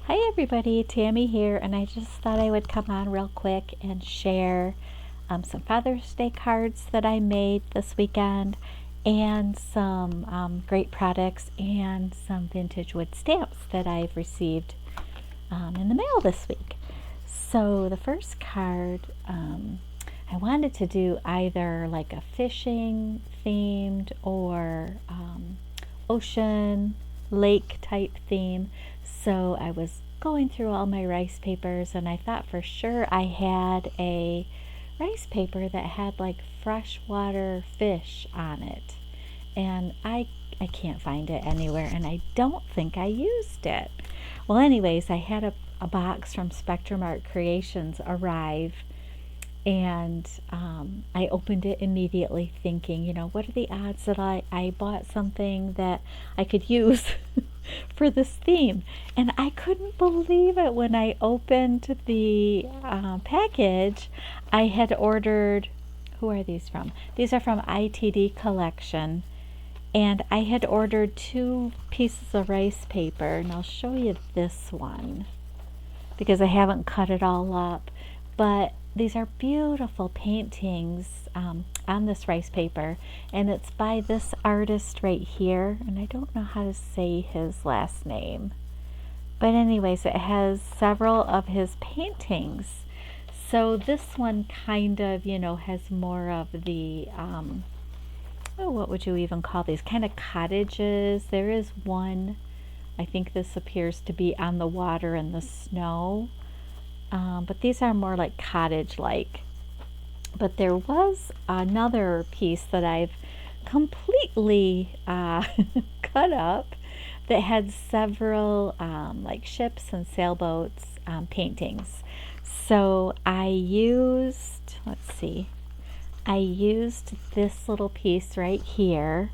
Hi everybody, Tammy here, and I just thought I would come on real quick and share some Father's Day cards that I made this weekend and some great products and some vintage wood stamps that I've received in the mail this week. So the first card, I wanted to do either like a fishing themed or ocean lake type theme. So I was going through all my rice papers and I thought for sure I had a rice paper that had like freshwater fish on it. And I can't find it anywhere and I don't think I used it. Well, anyways, I had a box from Spectrum Art Creations arrive, and I opened it immediately thinking, what are the odds that I bought something that I could use for this theme? And I couldn't believe it when I opened the package. I had ordered, who are these from? These are from ITD Collection. And I had ordered 2 pieces of rice paper, and I'll show you this one because I haven't cut it all up. But these are beautiful paintings on this rice paper, and it's by this artist right here, and I don't know how to say his last name. But anyways, it has several of his paintings. So this one kind of, has more of the, what would you even call these? Kind of cottages. There is one, I think this appears to be on the water and the snow. But these are more like cottage-like. But there was another piece that I've completely cut up that had several like ships and sailboats paintings. So I used, I used this little piece right here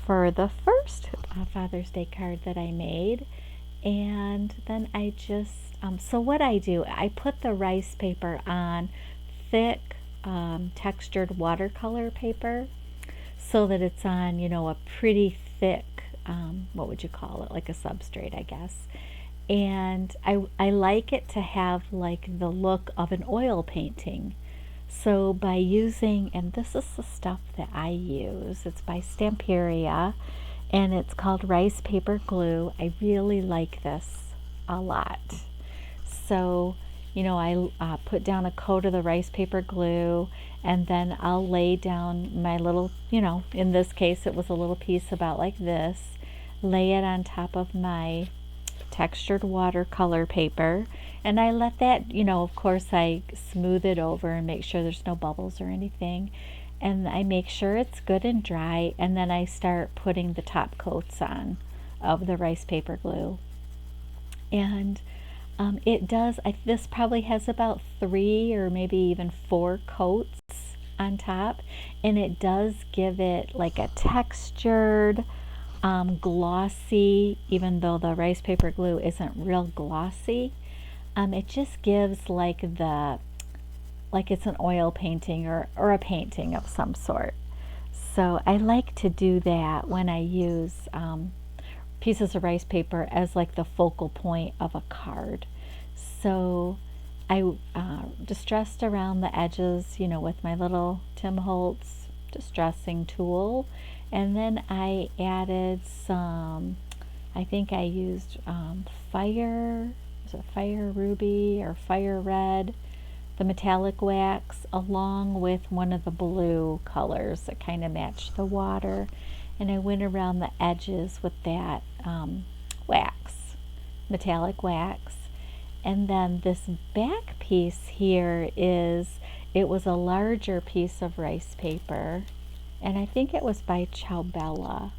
for the first Father's Day card that I made. And then I just, so what I do, I put the rice paper on thick textured watercolor paper so that it's on, a pretty thick, what would you call it, like a substrate, I guess. And I like it to have like the look of an oil painting. So by using, and this is the stuff that I use, it's by Stamperia, and it's called rice paper glue. I really like this a lot. So, I put down a coat of the rice paper glue, and then I'll lay down my little, in this case it was a little piece about like this, lay it on top of my textured watercolor paper, and I let that, of course I smooth it over and make sure there's no bubbles or anything, and I make sure it's good and dry, and then I start putting the top coats on of the rice paper glue. And it does, this probably has about 3 or maybe even 4 coats on top, and it does give it like a textured, glossy, even though the rice paper glue isn't real glossy. It just gives like it's an oil painting or a painting of some sort. So I like to do that when I use pieces of rice paper as like the focal point of a card. So I distressed around the edges, with my little Tim Holtz distressing tool, and then I added some, I think I used fire ruby or fire red, the metallic wax, along with one of the blue colors that kind of matched the water, and I went around the edges with that wax, metallic wax. And then this back piece here it was a larger piece of rice paper, and I think it was by Ciaubella.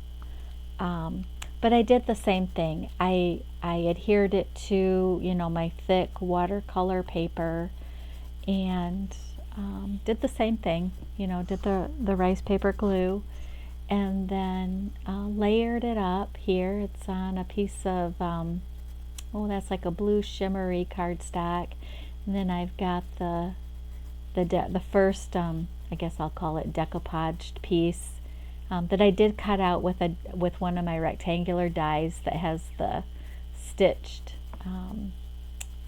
But I did the same thing. I adhered it to, my thick watercolor paper, and did the same thing, did the rice paper glue, and then layered it up here. It's on a piece of, that's like a blue shimmery cardstock. And then I've got the first, I guess I'll call it decoupaged piece, that I did cut out with one of my rectangular dies that has the stitched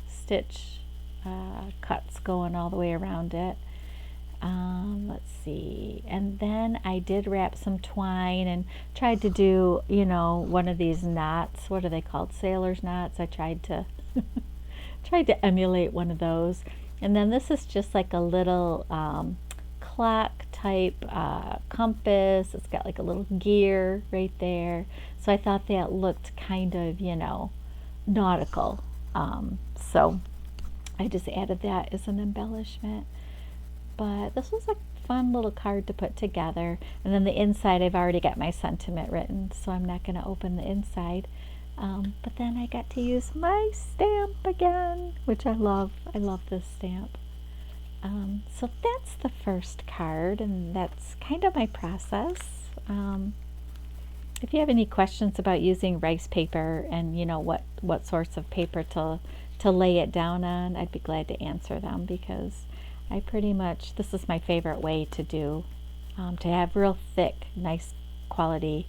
stitch cuts going all the way around it. Let's see, and then I did wrap some twine and tried to do, you know, one of these knots. What are they called? Sailor's knots. I tried to tried to emulate one of those. And then this is just like a little clock type compass. It's got like a little gear right there. So I thought that looked kind of, you know, nautical. So I just added that as an embellishment. But this was a fun little card to put together. And then the inside, I've already got my sentiment written, so I'm not going to open the inside. But then I got to use my stamp again, which I love. I love this stamp. So that's the first card, and that's kind of my process. If you have any questions about using rice paper and, you know, what sorts of paper to lay it down on, I'd be glad to answer them, because I pretty much, this is my favorite way to do, to have real thick, nice quality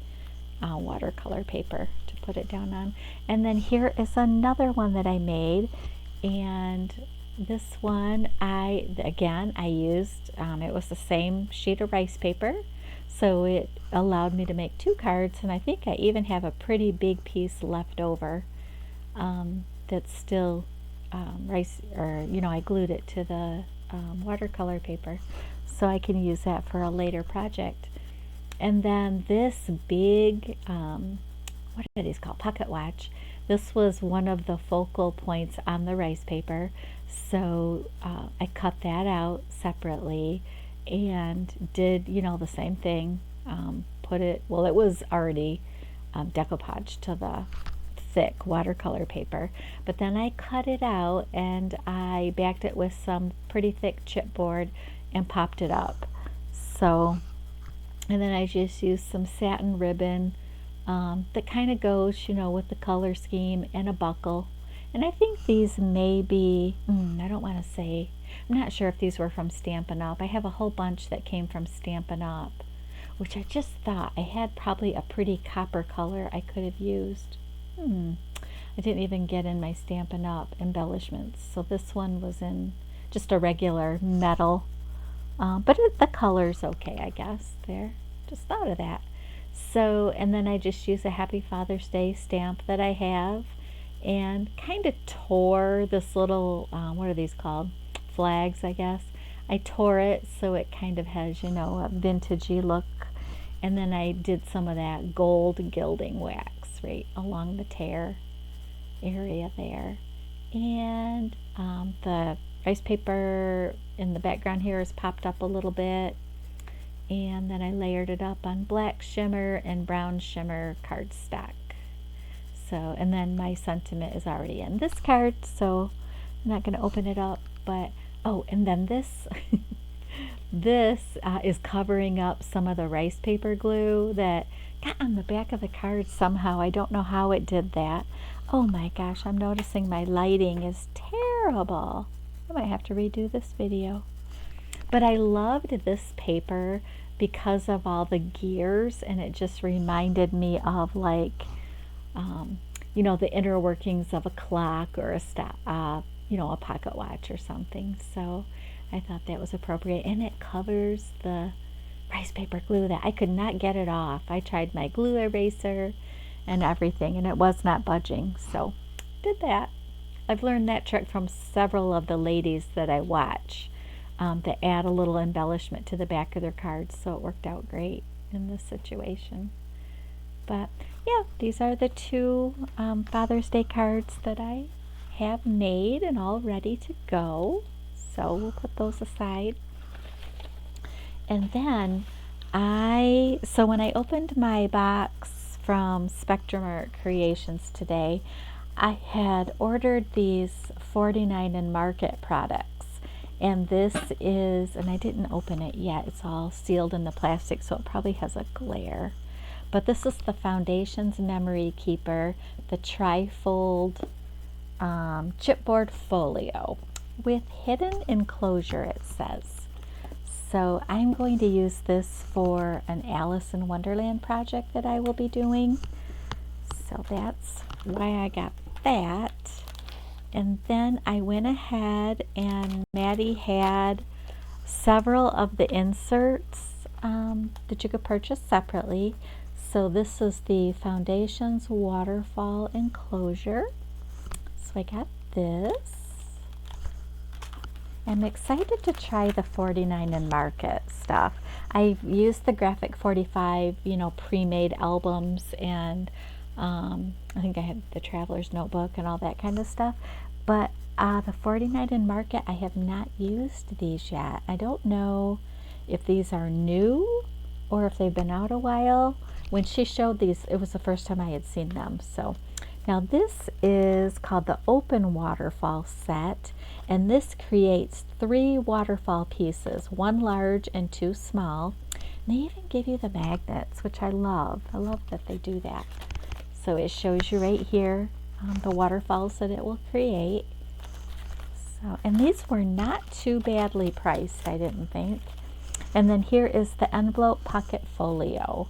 watercolor paper to put it down on. And then here is another one that I made, and this one I used, it was the same sheet of rice paper, so it allowed me to make two cards, and I think I even have a pretty big piece left over that's still rice, or, you know, I glued it to the watercolor paper, so I can use that for a later project. And then this big, what are these called? Pocket watch. This was one of the focal points on the rice paper, so I cut that out separately and did, you know, the same thing. Put it, well, it was already decoupage to the thick watercolor paper, but then I cut it out and I backed it with some pretty thick chipboard and popped it up. So, and then I just used some satin ribbon that kind of goes, you know, with the color scheme, and a buckle. And I think these may be, I don't want to say, I'm not sure if these were from Stampin' Up. I have a whole bunch that came from Stampin' Up, which I just thought I had probably a pretty copper color I could have used. I didn't even get in my Stampin' Up embellishments. So this one was in just a regular metal, but the color's okay, I guess. There, just thought of that. So, and then I just use a Happy Father's Day stamp that I have, and kind of tore this little, what are these called? Flags, I guess. I tore it so it kind of has, you know, a vintagey look. And then I did some of that gold gilding wax right along the tear area there. And the rice paper in the background here is popped up a little bit. And then I layered it up on black shimmer and brown shimmer cardstock. So, and then my sentiment is already in this card, so I'm not going to open it up. But, oh, and then this, this is covering up some of the rice paper glue that got on the back of the card somehow. I don't know how it did that. Oh my gosh, I'm noticing my lighting is terrible. I might have to redo this video. But I loved this paper because of all the gears, and it just reminded me of, like, you know, the inner workings of a clock or a stop, you know, a pocket watch or something. So I thought that was appropriate, and it covers the rice paper glue that I could not get it off. I tried my glue eraser and everything, and it was not budging. So did that. I've learned that trick from several of the ladies that I watch, that add a little embellishment to the back of their cards, so it worked out great in this situation. But yeah, these are the two Father's Day cards that I have made and all ready to go. So we'll put those aside. And then so when I opened my box from Spectrum Art Creations today, I had ordered these 49 and Market products. And this is, and I didn't open it yet, it's all sealed in the plastic, so it probably has a glare. But this is the Foundations Memory Keeper, the Trifold chipboard folio with hidden enclosure, it says. So I'm going to use this for an Alice in Wonderland project that I will be doing. So that's why I got that. And then I went ahead and Maddie had several of the inserts that you could purchase separately. So this is the Foundations Waterfall Enclosure. So I got this. I'm excited to try the 49 and Market stuff. I've used the Graphic 45, pre-made albums, and I think I had the Traveler's Notebook and all that kind of stuff. But the 49 and Market, I have not used these yet. I don't know if these are new or if they've been out a while. When she showed these, it was the first time I had seen them. So now this is called the Open Waterfall Set, and this creates 3 waterfall pieces, 1 large and 2 small. And they even give you the magnets, which I love. I love that they do that. So it shows you right here the waterfalls that it will create. So, and these were not too badly priced, I didn't think. And then here is the envelope pocket folio.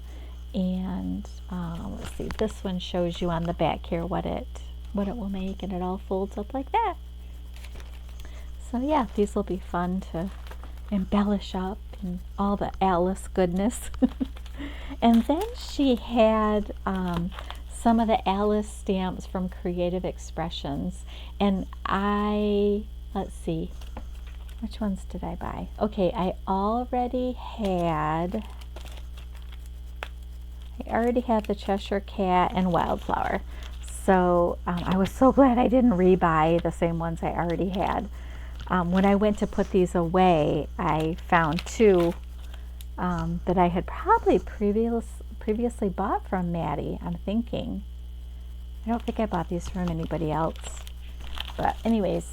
And let's see, this one shows you on the back here what it will make, and it all folds up like that. So yeah, these will be fun to embellish up and all the Alice goodness. And then she had some of the Alice stamps from Creative Expressions, and let's see, which ones did I buy? Okay, I already had the Cheshire Cat and Wildflower. So I was so glad I didn't rebuy the same ones I already had. When I went to put these away, I found 2 that I had probably previously bought from Maddie, I'm thinking. I don't think I bought these from anybody else. But anyways,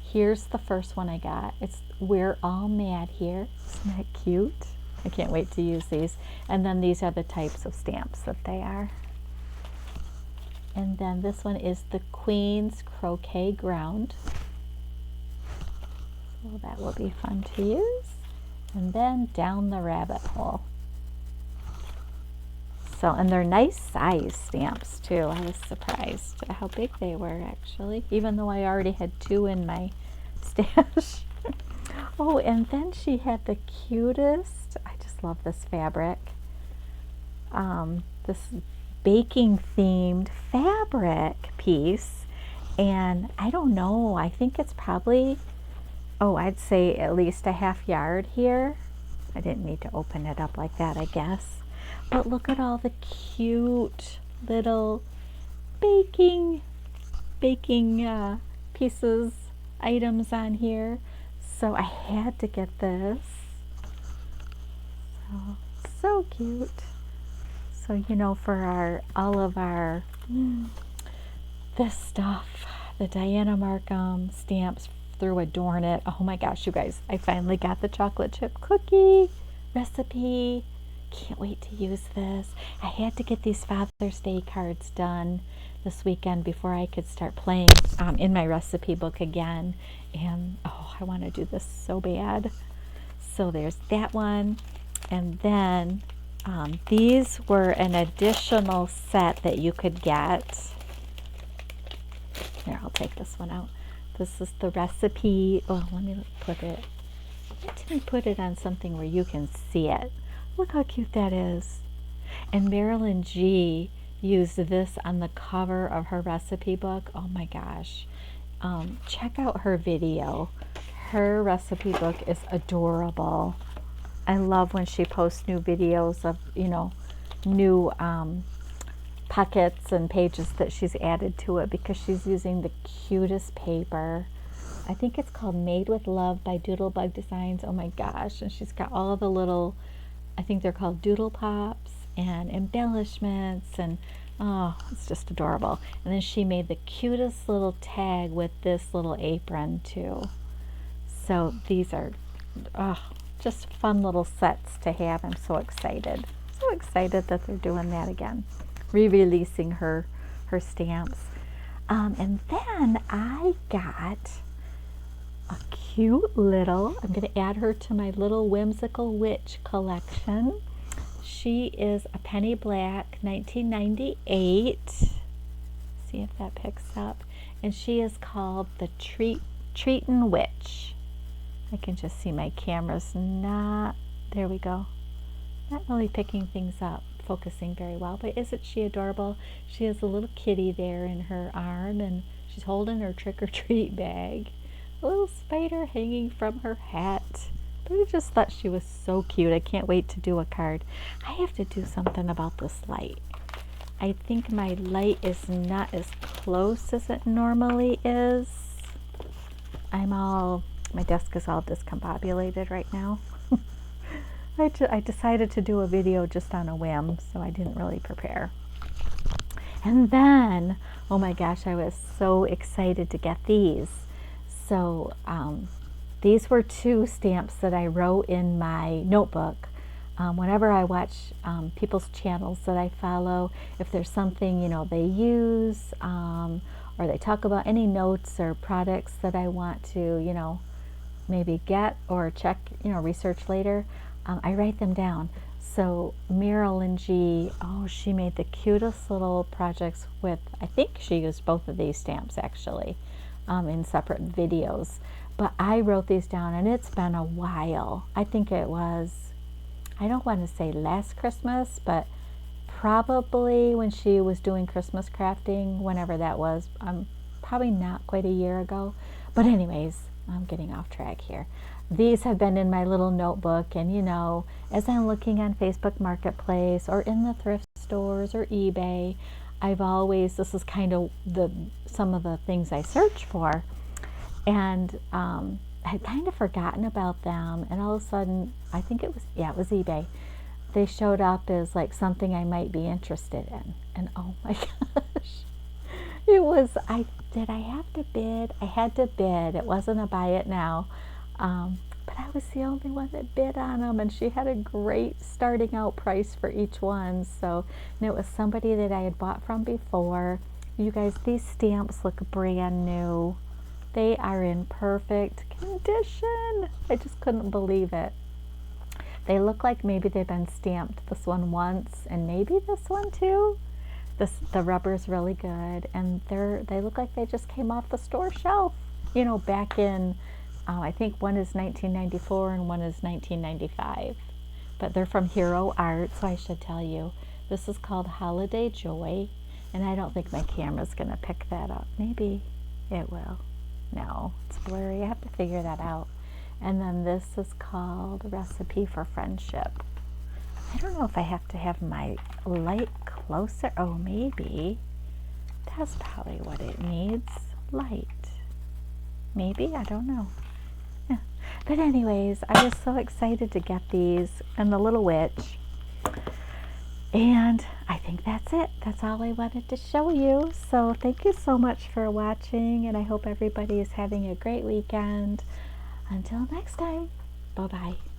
here's the first one I got. It's We're All Mad Here. Isn't that cute? I can't wait to use these. And then these are the types of stamps that they are. And then this one is the Queen's Croquet Ground. So that will be fun to use. And then Down the Rabbit Hole. So, and they're nice size stamps too. I was surprised at how big they were actually, even though I already had 2 in my stash. Oh, and then she had the cutest, I just love this fabric, this baking themed fabric piece. And I don't know, I think it's probably, I'd say at least a half yard here. I didn't need to open it up like that, I guess. But look at all the cute little baking pieces, items on here. So I had to get this. So cute. So, for all of our this stuff, the Diana Markham stamps through Adorn It. Oh my gosh, you guys, I finally got the chocolate chip cookie recipe. Can't wait to use this. I had to get these Father's Day cards done this weekend before I could start playing in my recipe book again. And I want to do this so bad. So there's that one. And then these were an additional set that you could get. Here, I'll take this one out. This is the recipe. Let me put it. Let me put it on something where you can see it. Look how cute that is. And Marilyn G used this on the cover of her recipe book. Oh my gosh. Check out her video. Her recipe book is adorable. I love when she posts new videos of, new pockets and pages that she's added to it, because she's using the cutest paper. I think it's called Made with Love by Doodlebug Designs. Oh my gosh. And she's got all the little, I think they're called doodle pops and embellishments, and it's just adorable. And then she made the cutest little tag with this little apron too. So these are just fun little sets to have. I'm so excited. So excited that they're doing that again. Re-releasing her stamps. And then I got a cute little, I'm going to add her to my little whimsical witch collection. She is a Penny Black 1998. See if that picks up. and she is called the Treatin' Witch. I can just see my camera's not, there we go, not really picking things up, focusing very well, but isn't she adorable? She has a little kitty there in her arm, and she's holding her trick-or-treat bag. A little spider hanging from her hat. But I just thought she was so cute. I can't wait to do a card. I have to do something about this light. I think my light is not as close as it normally is. My desk is all discombobulated right now. I decided to do a video just on a whim, so I didn't really prepare. And then, oh my gosh, I was so excited to get these. So these were 2 stamps that I wrote in my notebook. Whenever I watch people's channels that I follow, if there's something, they use, or they talk about any notes or products that I want to, maybe get or check, research later, I write them down. So Marilyn G, she made the cutest little projects with, I think she used both of these stamps actually, in separate videos. But I wrote these down, and it's been a while. I think it was, I don't want to say last Christmas, but probably when she was doing Christmas crafting, whenever that was, probably not quite a year ago. But anyways, I'm getting off track here. These have been in my little notebook, and as I'm looking on Facebook Marketplace or in the thrift stores or eBay, this is kind of some of the things I search for, and I had kind of forgotten about them, and all of a sudden, I think it was eBay. They showed up as like something I might be interested in, and oh my gosh, it was, did I have to bid? I had to bid. It wasn't a buy it now. But I was the only one that bid on them, and she had a great starting out price for each one. So, and it was somebody that I had bought from before. You guys, these stamps look brand new. They are in perfect condition. I just couldn't believe it. They look like maybe they've been stamped this one once, and maybe this one too. The rubber's really good, and they look like they just came off the store shelf. Back in, I think one is 1994 and one is 1995. But they're from Hero Art, so I should tell you. This is called Holiday Joy, and I don't think my camera's going to pick that up. Maybe it will. No, it's blurry. I have to figure that out. And then this is called Recipe for Friendship. I don't know if I have to have my light closer. Oh, maybe. That's probably what it needs. Light. Maybe, I don't know. Yeah. But anyways, I was so excited to get these and the little witch. And I think that's it. That's all I wanted to show you. So thank you so much for watching, and I hope everybody is having a great weekend. Until next time, bye-bye.